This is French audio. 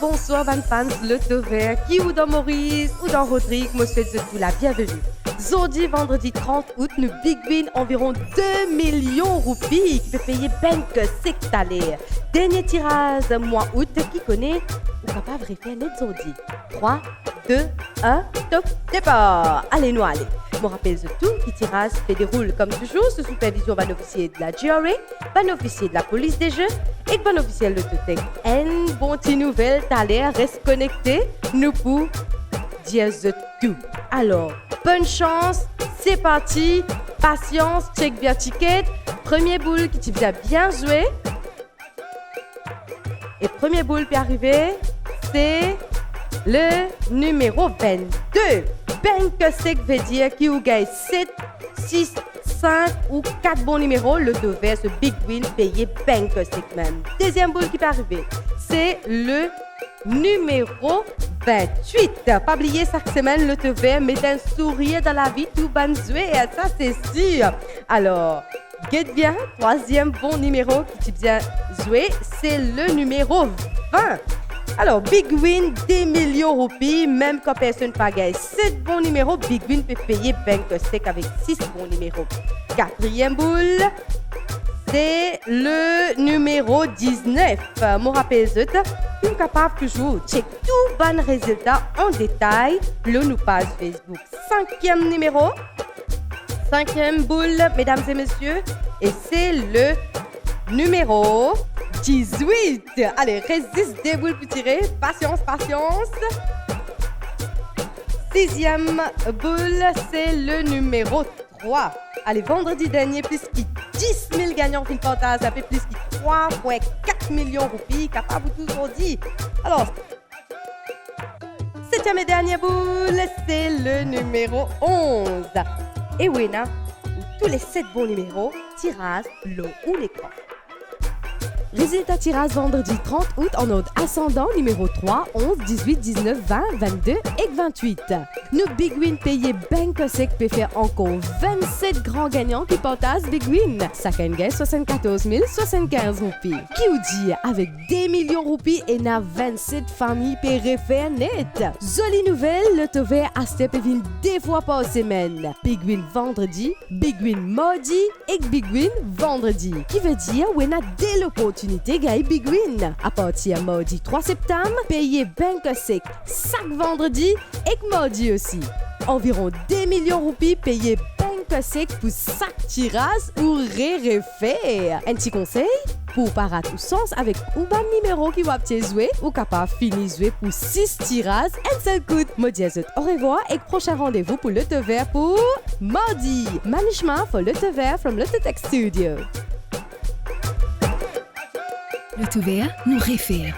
Bonsoir, Van Fans, le Tevert, qui ou dans Maurice ou dans Rodrigue, monsieur de tout la bienvenue. Zodi, vendredi 30 août, nous big win environ 2 millions roupies qui peut payer banque sectalé. Dernier tirage mois août qui connaît ou capable de faire net Zodi. 3, 2, 1, top, départ. Allez, nous allez. Je me rappelle de tout, qui tirage se déroule comme toujours sous supervision d'un officier de la GRA, d'un officier de la police des jeux et d'un officier de Totec. Une bonne petite nouvelle, t'as l'air, reste connecté, nous pour dire de tout. Alors, bonne chance, c'est parti, patience, check bien ticket, premier boule qui t'a bien joué. Et premier boule qui est arrivé, c'est le numéro 22. Banque sec veut dire qui ou gagne 7, 6, 5 ou 4 bons numéros, le devait ce big win payé banque sec même. Deuxième boule qui peut arriver, c'est le numéro 28. Pas oublier chaque semaine le devait mettre un sourire dans la vie tout ban joué, ça c'est sûr. Alors, guette bien, troisième bon numéro qui t'y bien joué, c'est le numéro 20. Alors, Big Win, 10 millions roupies, même quand personne ne gagne 7 bons numéros, Big Win peut payer banque sec avec 6 bons numéros. Quatrième boule, c'est le numéro 19. Mon rappel, tu es capable toujours check tout bon résultat en détail, le nous page Facebook. Cinquième numéro, cinquième boule, mesdames et messieurs, et c'est le numéro 18. Allez, résiste des boules pour tirer. Patience. Sixième boule, c'est le numéro 3. Allez, vendredi dernier, plus que 10 000 gagnants qui partage, ça fait plus que 3,4 millions de roupies, capable tout dit. Alors, septième et dernière boule, c'est le numéro 11. Et oui, tous les 7 bons numéros, tirage, l'eau ou l'écran. Résultat tirage vendredi 30 août en ordre ascendant numéro 3, 11, 18, 19, 20, 22 et 28. Nous Big Win payé banque sec peut faire encore 27 grands gagnants qui partagent Big Win. Chacun gagne 74 075 roupies. Qui vous dit avec des millions de roupies et n'a 27 familles pour faire net. Jolie nouvelle, le Tevert à step vient 2 fois par semaine. Big Win vendredi, Big Win mardi et Big Win vendredi. Qui veut dire qu'on a dès l'opportunité gagne Big Win. À partir mardi 3 septembre, payez banque sec chaque vendredi et mardi aussi. Environ 2 millions de roupies payés banque sec pour chaque tirage ou faire. Un petit conseil pour pas rater tout sens avec un bon numéro qui va jouer ou capable finir jouer pour 6 tirages un seul coup. Me dis au revoir et prochain rendez-vous pour le Tevert pour mardi. Management for le Tevert from le Tech Studio. Le Tevert nous réfère.